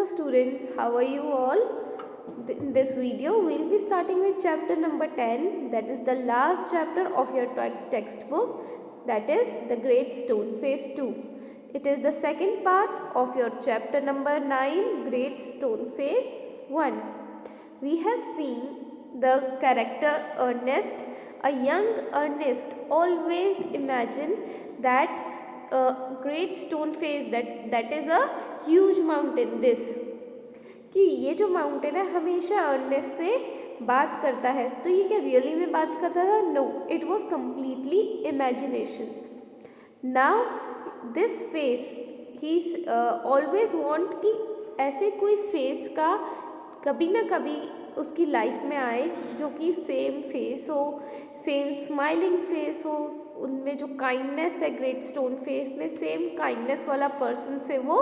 students, how are you all? In this video we'll be starting with chapter number 10, that is the last chapter of your textbook, that is the Great Stone Phase 2. It is the second part of your chapter number 9, Great Stone Phase 1. We have seen the character Ernest. A young Ernest always imagined that great stone face, that is a huge mountain, this कि ये जो mountain है हमेशा Ernest से बात करता है. तो ये क्या रियली में बात करता था? No, it was completely imagination. Now this face he always want कि ऐसे कोई फेस का कभी ना कभी उसकी लाइफ में आए जो कि सेम फेस हो, सेम स्माइलिंग फेस हो, उनमें जो काइंडनेस है ग्रेट स्टोन फेस में, सेम काइंडनेस वाला पर्सन से वो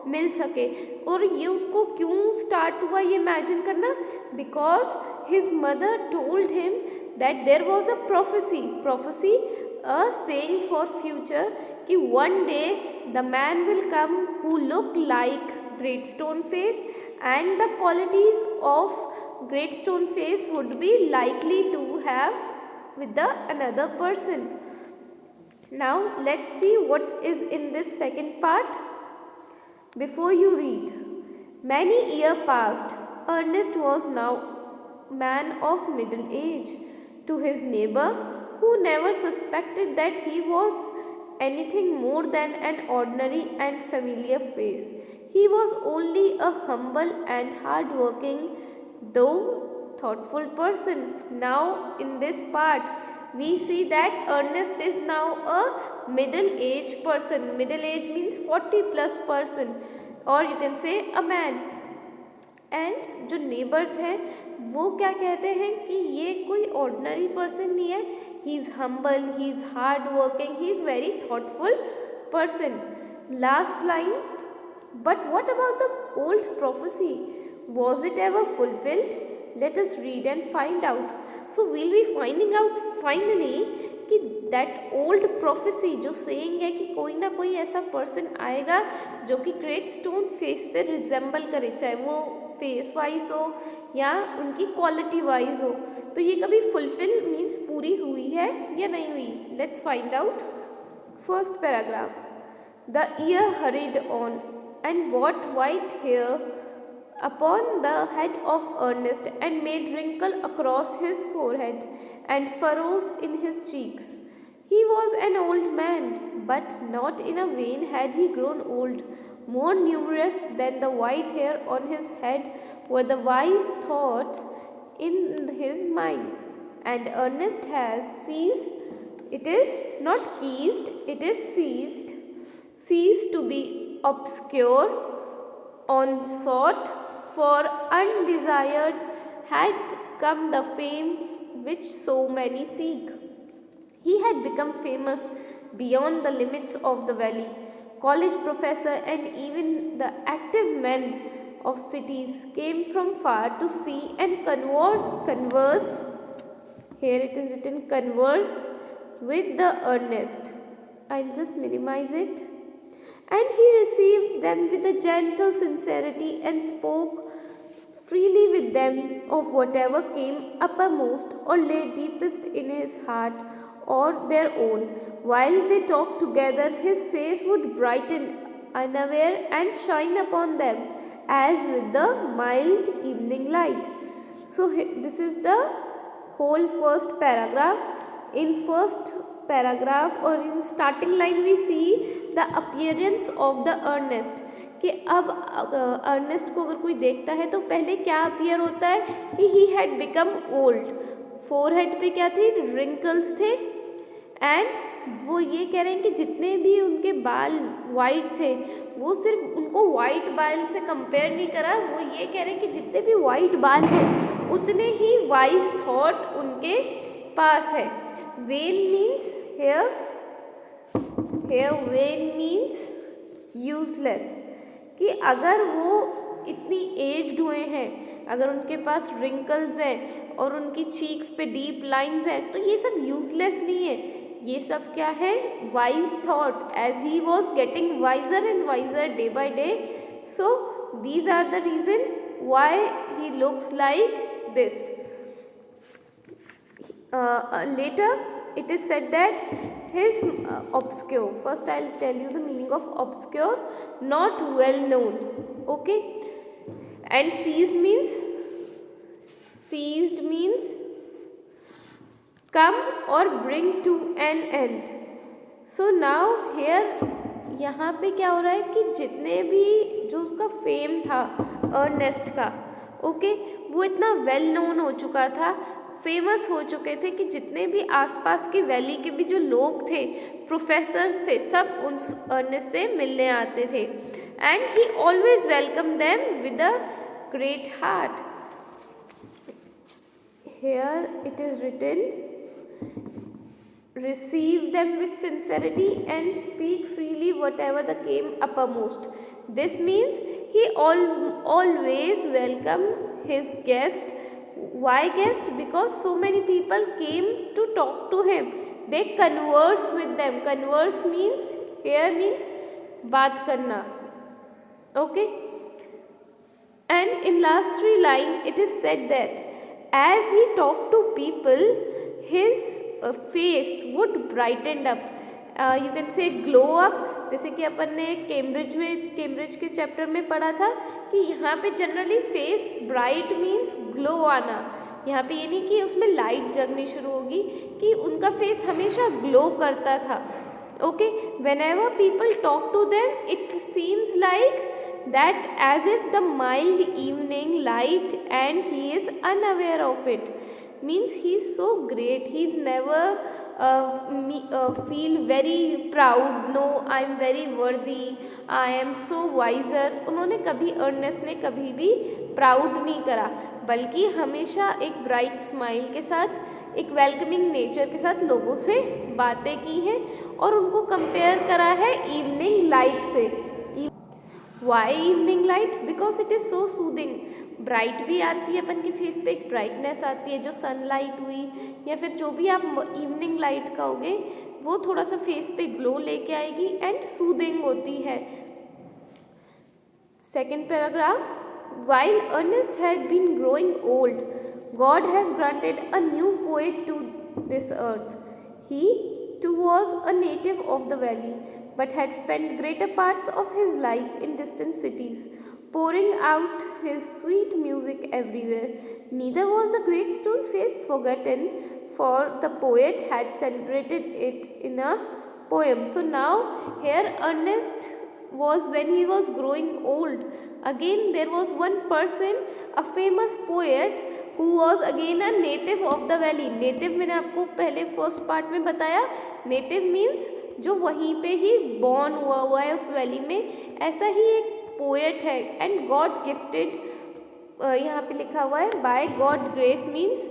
मिल सके. और ये उसको क्यों स्टार्ट हुआ ये इमेजिन करना? Because his mother told him that there was a prophecy a saying for future कि one day the man will come who look like great stone face and the qualities of great stone face would be likely to have with the another person. Now let's see what is in this second part. Before you read, many years passed. Ernest was now man of middle age. To his neighbor, who never suspected that he was anything more than an ordinary and familiar face, he was only a humble and hard-working, though thoughtful person. Now in this part we see that Ernest is now a middle-aged person. Middle age means 40 plus person, or you can say a man. And जो neighbours हैं वो क्या कहते हैं कि ये कोई ordinary person नहीं है, he is humble, he is hard working, he is very thoughtful person. Last line, but what about the old prophecy? Was it ever fulfilled? Let us read and find out. So we'll be finding out finally कि that old prophecy जो saying है कि कोई ना कोई ऐसा person आएगा जो कि great stone face से resemble करे, चाहे वो face wise हो या उनकी quality wise हो, तो ये कभी fulfill means पूरी हुई है या नहीं हुई? Let's find out. First paragraph. The year hurried on, and what white hair upon the head of Ernest, and made wrinkle across his forehead and furrows in his cheeks. He was an old man, but not in a vain had he grown old. More numerous than the white hair on his head were the wise thoughts in his mind. And Ernest has ceased, it is not ceased, it is ceased to be obscure, unsought, for undesired had come the fame which so many seek. He had become famous beyond the limits of the valley. College professor and even the active men of cities came from far to see and converse. Here it is written converse with the Ernest. I'll just minimize it. And he received them with a gentle sincerity and spoke freely with them of whatever came uppermost or lay deepest in his heart or their own. While they talked together, his face would brighten unaware and shine upon them as with the mild evening light. So this is the whole first paragraph. In first paragraph or in starting line we see the appearance of the Ernest, कि अब Ernest को अगर कोई देखता है तो पहले क्या अपीयर होता है कि he had become old. Forehead पे क्या थे? रिंकल्स थे. एंड वो ये कह रहे हैं कि जितने भी उनके बाल वाइट थे वो सिर्फ उनको वाइट बाल से कंपेयर नहीं करा, वो ये कह रहे हैं कि जितने भी वाइट बाल हैं उतने ही वाइज थॉट उनके पास है. Vain means here vain means useless, कि अगर वो इतनी एज्ड हुए हैं, अगर उनके पास रिंकल्स हैं और उनकी चीक्स पे डीप लाइंस हैं, तो ये सब यूजलेस नहीं है, ये सब क्या है? Wise thought. As he was getting wiser and wiser day by day, so these are the reason why he looks like this. Later it is said that his obscure, first I'll tell you the meaning of obscure, not well known, okay. And seized means come or bring to an end. So now here यहाँ पे क्या हो रहा है कि जितने भी जो उसका फेम था अर्नेस्ट का, ओके, वो इतना वेल नोन हो चुका था, फेमस हो चुके थे कि जितने भी आसपास की वैली के भी जो लोग थे, प्रोफेसर्स थे, सब उन अर्नेस्ट से मिलने आते थे. And he always welcome them with a great heart. Here it is written, receive them with sincerity and speak freely whatever the came uppermost. This means he always welcome his guest. Why guest? Because so many people came to talk to him. They converse with them. Converse means here means baat karna, okay. And in last 3 lines it is said that as he talked to people, his face would brighten up, you can say glow up. जैसे कि अपन ने Cambridge के chapter में पढ़ा था कि यहाँ पे generally face bright means glow आना. यहाँ पे ये नहीं कि उसमें लाइट जगनी शुरू होगी, कि उनका फेस हमेशा ग्लो करता था, okay. whenever people talk to them, it seems like that as if the mild evening light and he is unaware of it. Means he is so great, he is never feel very proud, no I am very worthy, I am so wiser. उन्होंने कभी Ernest ने कभी भी proud नहीं करा, बल्कि हमेशा एक ब्राइट स्माइल के साथ, एक वेलकमिंग नेचर के साथ लोगों से बातें की हैं और उनको कंपेयर करा है इवनिंग लाइट से. Why evening light? Because it is so soothing. Bright भी आती है अपन के फेस पे, एक ब्राइटनेस आती है जो सनलाइट हुई या फिर जो भी आप इवनिंग लाइट कहोगे, वो थोड़ा सा फेस पे ग्लो लेके आएगी एंड सूदिंग होती है. Second paragraph. While Ernest had been growing old, God has granted a new poet to this earth. He too was a native of the valley, but had spent greater parts of his life in distant cities, pouring out his sweet music everywhere. Neither was the great stone face forgotten, for the poet had celebrated it in a poem. So now here Ernest was when he was growing old. Again there was one person, a famous poet who was again a native of the valley. Native मैंने आपको पहले first part में बताया, native means जो वहीं पे ही born हुआ है उस वैली में, ऐसा ही एक पोएट है. एंड गॉड गिफ्टेड, यहाँ पे लिखा हुआ है by God grace, means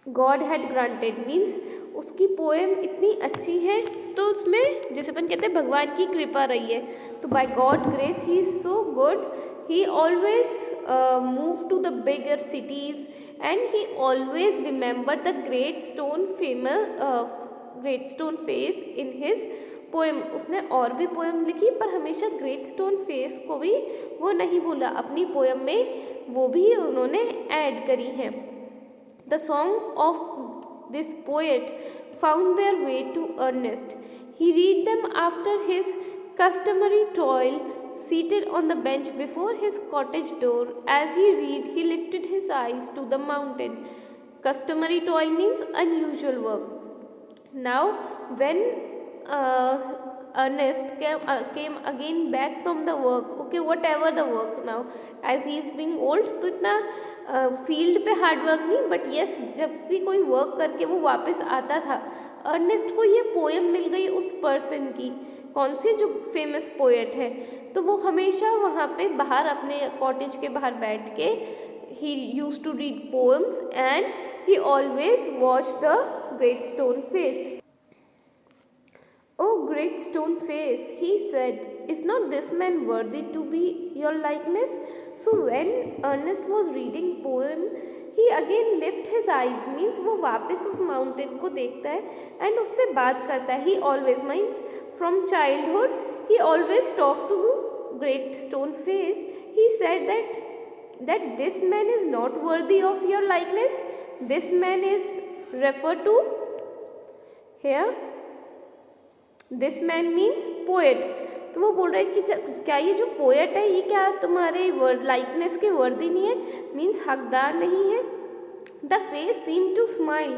God had granted, means उसकी पोएम इतनी अच्छी है तो उसमें जैसे अपन कहते हैं भगवान की कृपा रही है. तो by God grace he is so good, he always move to the bigger cities and he always remember the great stone face in his poem. उसने और भी पोएम लिखी पर हमेशा ग्रेट स्टोन फेस को भी वो नहीं भूला, अपनी पोएम में वो भी उन्होंने ऐड करी है. The song of this poet found their way to Ernest. He read them after his customary toil, seated on the bench before his cottage door. As he read, he lifted his eyes to the mountain. Customary toil means unusual work. Now, when Ernest came again back from the work, okay, whatever the work now, as he is being old, तो इतना field पे hard work नहीं, but yes जब भी कोई work करके वो वापस आता था, अर्नेस्ट को ये पोएम मिल गई उस पर्सन की, कौन सी, जो फेमस पोएट है. तो वो हमेशा वहाँ पे बाहर अपने कॉटेज के बाहर बैठ के ही use to read poems and he always watch the great stone face. Oh great stone face, he said, is not this man worthy to be your likeness? So when Ernest was reading poem, he again lift his eyes, means वो वापस उस mountain को देखता है and उससे बात करता है. He always means from childhood he always talk to great stone face, he said that this man is not worthy of your likeness. This man is referred to here, this man means poet. तो वो बोल रहे हैं कि क्या ये जो poet है ये क्या तुम्हारे लाइकनेस के वर्दी नहीं है, मीन्स हकदार नहीं है। The face seem to smile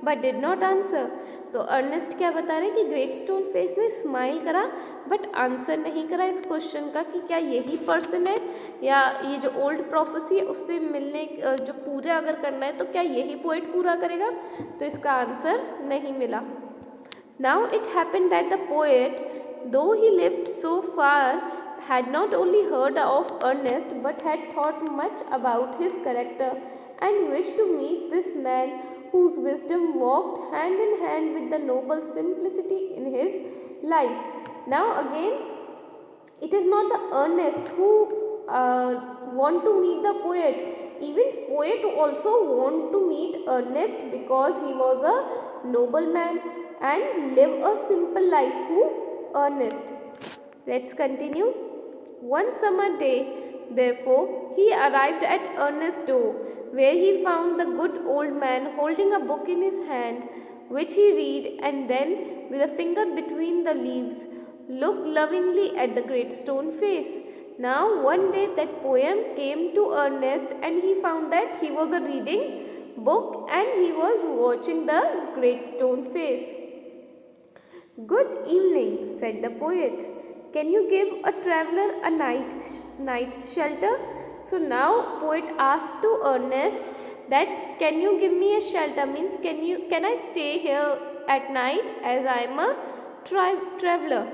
but did not answer. तो अर्नेस्ट क्या बता रहे हैं कि ग्रेट स्टोन फेस ने स्माइल करा बट आंसर नहीं करा इस क्वेश्चन का कि क्या यही पर्सन है, या ये जो ओल्ड प्रोफेसी है उससे मिलने जो पूरा अगर करना है तो क्या यही पोएट पूरा करेगा। तो इसका आंसर नहीं मिला। Now it happened that the poet, though he lived so far, had not only heard of Ernest but had thought much about his character and wished to meet this man whose wisdom walked hand in hand with the noble simplicity in his life. Now again, it is not the Ernest who want to meet the poet. Even poet also want to meet Ernest because he was a noble man and live a simple life who Ernest. Let's continue. One summer day, therefore, he arrived at Ernest's door, where he found the good old man holding a book in his hand, which he read, and then, with a finger between the leaves, looked lovingly at the great stone face. Now, one day that poem came to Ernest, and he found that he was reading book and he was watching the great stone face. Good evening, said the poet. Can you give a traveler a night's shelter? So now poet asked to Ernest that can you give me a shelter, means can I stay here at night as I am a traveler?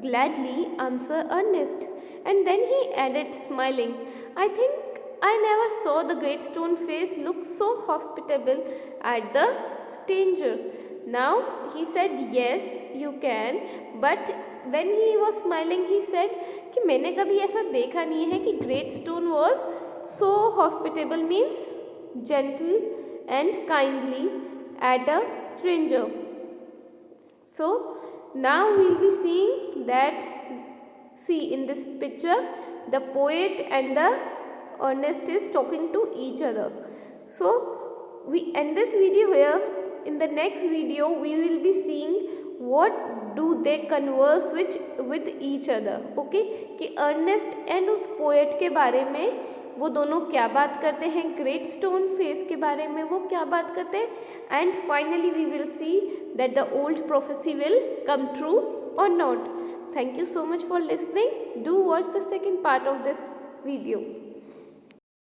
Gladly, answered Ernest. And then he added, smiling, I think I never saw the great stone face look so hospitable at the stranger. Now he said, yes, you can, but when he was smiling, he said कि मैंने कभी ऐसा देखा नहीं है कि great stone was so hospitable, means gentle and kindly at a stranger. So now we will be seeing that, see in this picture, the poet and the Ernest is talking to each other. So we end this video here. In the next video we will be seeing what do they converse with each other. Okay, कि Ernest and उस poet के बारे में वो दोनों क्या बात करते हैं, ग्रेट स्टोन फेस के बारे में वो क्या बात करते हैं, and finally we will see that the old prophecy will come true और not. Thank you so much for listening. Do watch the second part of this video.